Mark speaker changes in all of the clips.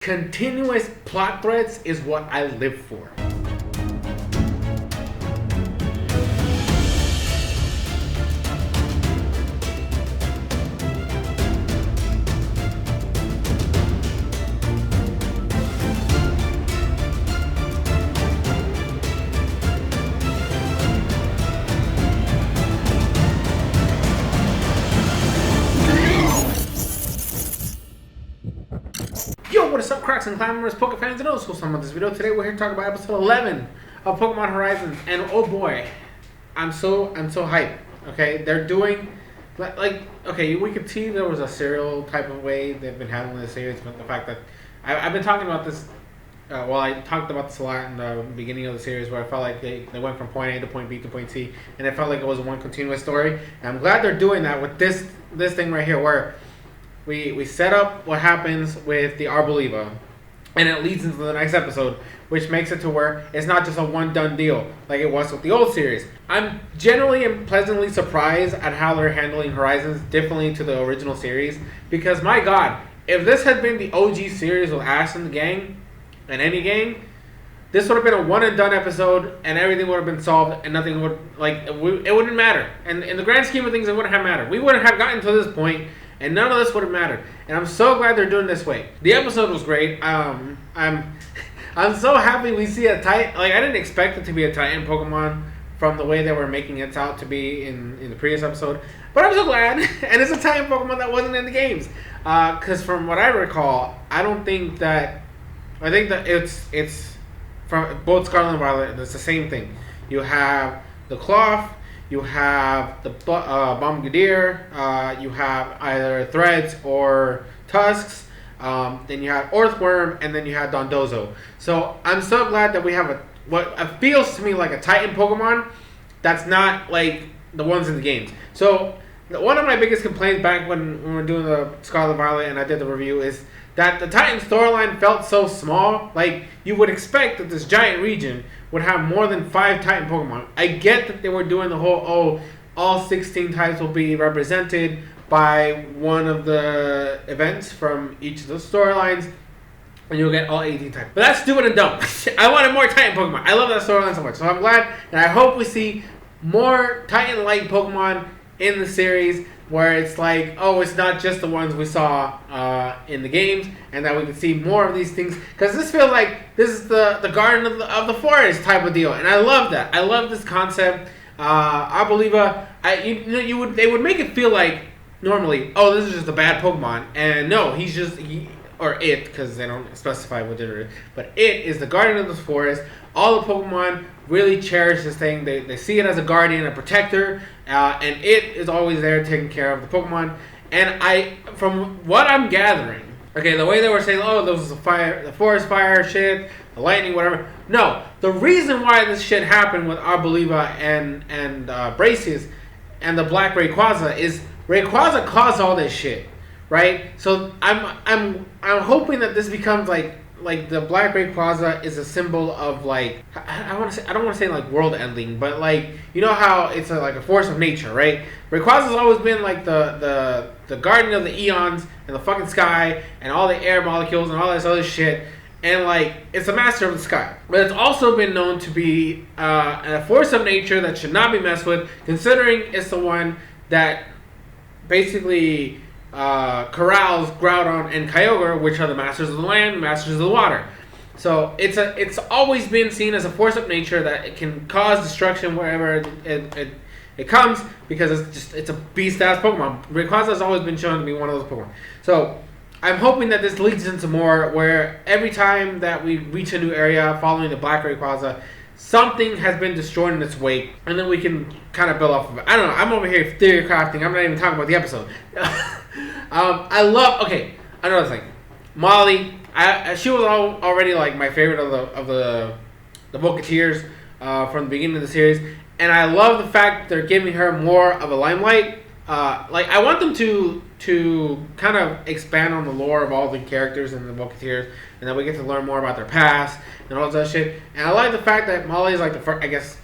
Speaker 1: Continuous plot threads is what I live for. Yo, what is up, Crocs and climbers, Poke fans, and also some of this video. Today we're here to talk about episode 11 of Pokemon Horizons, and oh boy, I'm so hyped. Okay, they're doing okay, we could see there was a serial type of way they've been handling the series, but the fact that I've been talking about this. I talked about this a lot in the beginning of the series, where I felt like they went from point A to point B to point C, and it felt like it was one continuous story. And I'm glad they're doing that with this thing right here, where we set up what happens with the Arboliva, and it leads into the next episode, which makes it to where it's not just a one done deal like it was with the old series. I'm generally and pleasantly surprised at how they're handling Horizons differently to the original series, because my god, if this had been the OG series with Ash and the gang, and any gang, this would have been a one and done episode, and everything would have been solved, and nothing would, it wouldn't matter. And in the grand scheme of things, it wouldn't have mattered. We wouldn't have gotten to this point, and none of this would have mattered. And I'm so glad they're doing this way. The episode was great. I'm so happy we see a Titan. Like, I didn't expect it to be a Titan Pokemon from the way they were making it out to be in the previous episode. But I'm so glad. And it's a Titan Pokemon that wasn't in the games. Because from what I recall, I think that it's from both Scarlet and Violet, it's the same thing. You have the Cloth, you have the Bombardier, you have either Threads or Tusks, then you have Earthworm, and then you have Dondozo. So I'm so glad that we have what feels to me like a Titan Pokemon that's not like the ones in the games. So one of my biggest complaints back when we were doing the Scarlet Violet and I did the review is that the Titan storyline felt so small. Like, you would expect that this giant region would have more than 5 Titan Pokemon. I get that they were doing the whole, all 16 types will be represented by one of the events from each of those storylines, and you'll get all 18 types. But that's stupid and dumb. I wanted more Titan Pokemon. I love that storyline so much. So I'm glad, and I hope we see more Titan-like Pokemon in the series, where it's like, oh, it's not just the ones we saw in the games, and that we can see more of these things. Because this feels like this is the Garden of the Forest type of deal, and I love that. I love this concept. Arboliva, they would make it feel like normally, oh, this is just a bad Pokemon, and no, or it, because they don't specify what it is, but it is the Guardian of the Forest. All the Pokemon really cherish this thing. They see it as a guardian, a protector, and it is always there taking care of the Pokemon. And from what I'm gathering, okay, the way they were saying, oh, there was the forest fire shit, the lightning, whatever. No, the reason why this shit happened with Arboliva and Braces and the Black Rayquaza is Rayquaza caused all this shit, right? So I'm hoping that this becomes like the Black Rayquaza is a symbol of, like, I don't want to say like world ending, but like, you know how it's like a force of nature, right? Rayquaza's always been like the guardian of the eons and the fucking sky and all the air molecules and all this other shit, and like, it's a master of the sky. But it's also been known to be a force of nature that should not be messed with, considering it's the one that basically corrals Groudon and Kyogre, which are the masters of the land, masters of the water. So it's always been seen as a force of nature that it can cause destruction wherever it comes, because it's a beast ass Pokemon. Rayquaza has always been shown to be one of those Pokemon. So I'm hoping that this leads into more, where every time that we reach a new area following the Black Rayquaza, something has been destroyed in its wake, and then we can kind of build off of it. I don't know. I'm over here theory crafting. I'm not even talking about the episode. Another thing. Molly, she was already like my favorite of the Volcateers from the beginning of the series, and I love the fact that they're giving her more of a limelight. I want them to kind of expand on the lore of all the characters in the Volcateers, and then we get to learn more about their past and all that shit. And I like the fact that Molly is like the first, I guess,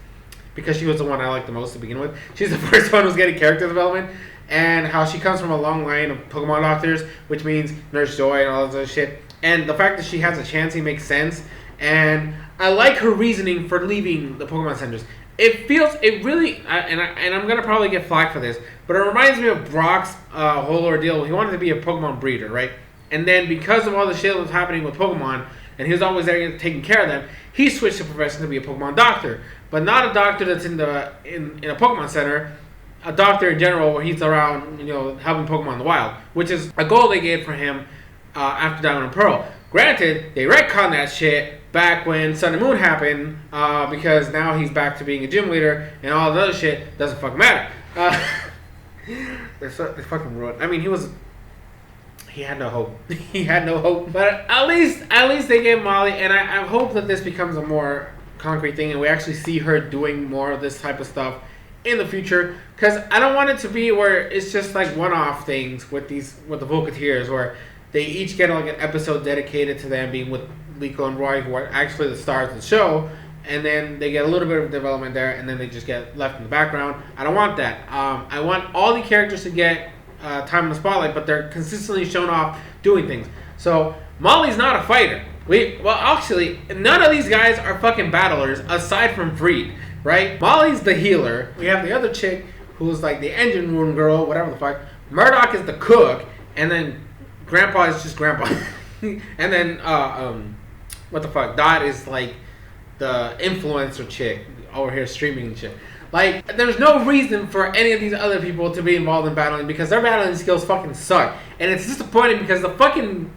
Speaker 1: because she was the one I liked the most to begin with. She's the first one who's getting character development, and how she comes from a long line of Pokemon doctors, which means Nurse Joy and all that other shit. And the fact that she has a chance, he makes sense. And I like her reasoning for leaving the Pokemon centers. It really, and I'm gonna probably get flack for this, but it reminds me of Brock's whole ordeal. He wanted to be a Pokemon breeder, right? And then because of all the shit that was happening with Pokemon, and he was always there taking care of them, he switched the profession to be a Pokemon doctor, but not a doctor that's in a Pokemon center. A doctor in general, where he's around, helping Pokemon in the wild, which is a goal they gave for him after Diamond and Pearl. Granted, they retconned that shit back when Sun and Moon happened, because now he's back to being a gym leader, and all the other shit doesn't fucking matter. They fucking ruined. I mean, he had no hope. He had no hope. But at least they gave Molly, and I hope that this becomes a more concrete thing, and we actually see her doing more of this type of stuff in the future, because I don't want it to be where it's just like one-off things with the Volcateers, where they each get like an episode dedicated to them being with Liko and Roy, who are actually the stars of the show, and then they get a little bit of development there, and then they just get left in the background. I don't want that. I want all the characters to get time in the spotlight, but they're consistently shown off doing things. So Molly's not a fighter. Actually, none of these guys are fucking battlers aside from Freed. Right? Molly's the healer. We have the other chick who's like the engine room girl, whatever the fuck. Murdoch is the cook, and then Grandpa is just Grandpa. And then what the fuck? Dot is like the influencer chick over here streaming and shit. Like, there's no reason for any of these other people to be involved in battling, because their battling skills fucking suck. And it's disappointing because the fucking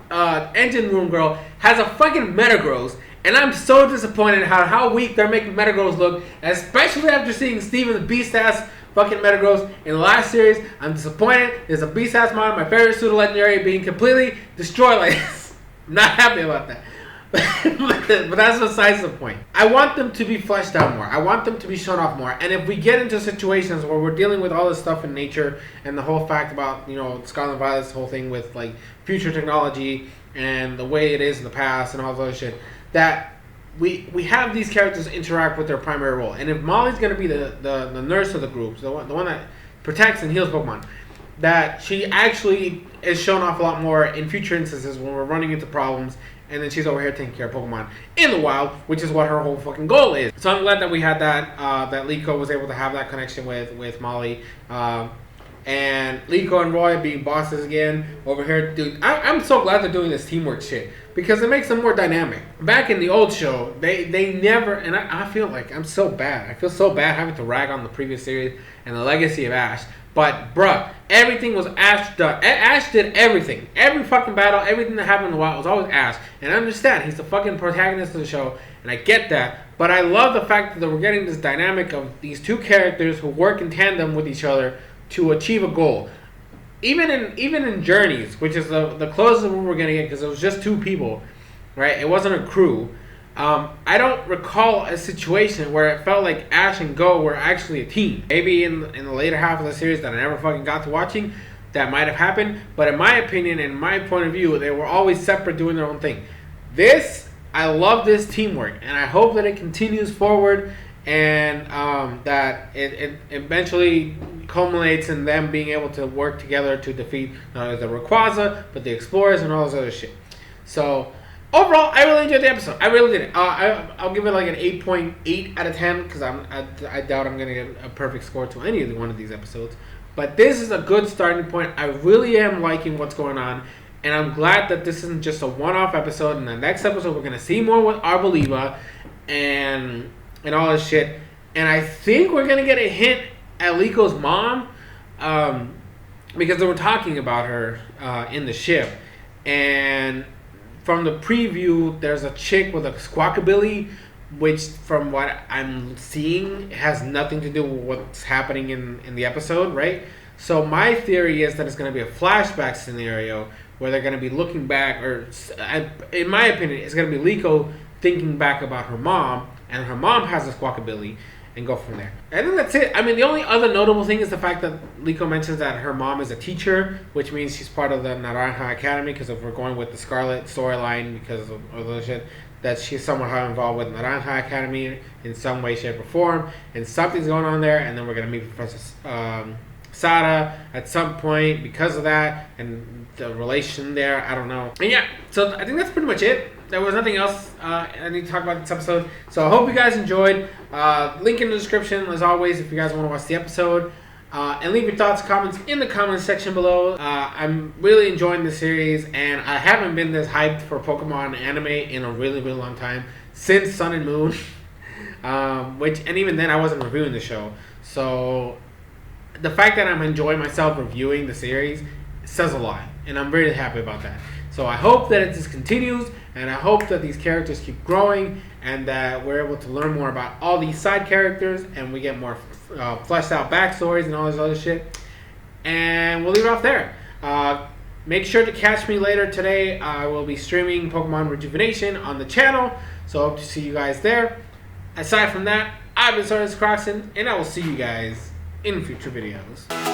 Speaker 1: engine room girl has a fucking Metagross. And I'm so disappointed how weak they're making Metagross look, especially after seeing Steven the Beast-ass fucking Metagross in the last series. I'm disappointed. There's a Beast-ass mod, my favorite pseudo-legendary, being completely destroyed like this. I'm not happy about that. But that's besides the point. I want them to be fleshed out more. I want them to be shown off more. And if we get into situations where we're dealing with all this stuff in nature, and the whole fact about, Scarlet and Violet's whole thing with, like, future technology and the way it is in the past and all that other shit, that we have these characters interact with their primary role. And if Molly's going to be the nurse of the group, the one that protects and heals Pokemon, that she actually is shown off a lot more in future instances when we're running into problems, and then she's over here taking care of Pokemon in the wild, which is what her whole fucking goal is. So I'm glad that we had that Liko was able to have that connection with Molly. And Liko and Roy being bosses again over here. Dude, I'm so glad they're doing this teamwork shit, because it makes them more dynamic. Back in the old show, they never, and I feel like I'm so bad. I feel so bad having to rag on the previous series and the legacy of Ash. But, bruh, everything was Ash done. Ash did everything. Every fucking battle, everything that happened in the wild was always Ash. And I understand, he's the fucking protagonist of the show, and I get that. But I love the fact that we're getting this dynamic of these two characters who work in tandem with each other to achieve a goal. Even in Journeys, which is the closest we're going to get, because it was just two people, right? It wasn't a crew. I don't recall a situation where it felt like Ash and Go were actually a team. Maybe in the later half of the series that I never fucking got to watching, that might have happened. But in my opinion, and my point of view, they were always separate doing their own thing. I love this teamwork, and I hope that it continues forward, and that it eventually culminates in them being able to work together to defeat not only the Rayquaza, but the Explorers and all this other shit. So overall, I really enjoyed the episode. I really did. I'll give it like an 8.8 out of 10, because I doubt I'm going to get a perfect score to any of one of these episodes. But this is a good starting point. I really am liking what's going on, and I'm glad that this isn't just a one-off episode. In the next episode, we're going to see more with Arboliva and all this shit. And I think we're going to get a hint at Liko's mom, because they were talking about her in the ship. And from the preview, there's a chick with a squawkabilly, which from what I'm seeing has nothing to do with what's happening in the episode, right? So my theory is that it's going to be a flashback scenario where they're going to be looking back, or in my opinion, it's going to be Liko thinking back about her mom, and her mom has a squawkabilly, and go from there. I think that's it. I mean, the only other notable thing is the fact that Liko mentions that her mom is a teacher, which means she's part of the Naranja Academy, because if we're going with the Scarlet storyline, because of the shit, that she's somehow involved with Naranja Academy in some way, shape, or form, and something's going on there, and then we're going to meet Professor Sada at some point because of that, and the relation there. I don't know. And yeah, so I think that's pretty much it. There was nothing else I need to talk about this episode. So I hope you guys enjoyed. Link in the description as always if you guys want to watch the episode. And leave your thoughts, comments in the comments section below. I'm really enjoying the series, and I haven't been this hyped for Pokemon anime in a really, really long time, since Sun and Moon. And even then I wasn't reviewing the show. So the fact that I'm enjoying myself reviewing the series says a lot, and I'm really happy about that. So I hope that it just continues, and I hope that these characters keep growing, and that we're able to learn more about all these side characters, and we get more fleshed out backstories and all this other shit. And we'll leave it off there. Make sure to catch me later today. I will be streaming Pokemon Rejuvenation on the channel, so I hope to see you guys there. Aside from that, I've been SoresanCrockxen, and I will see you guys in future videos.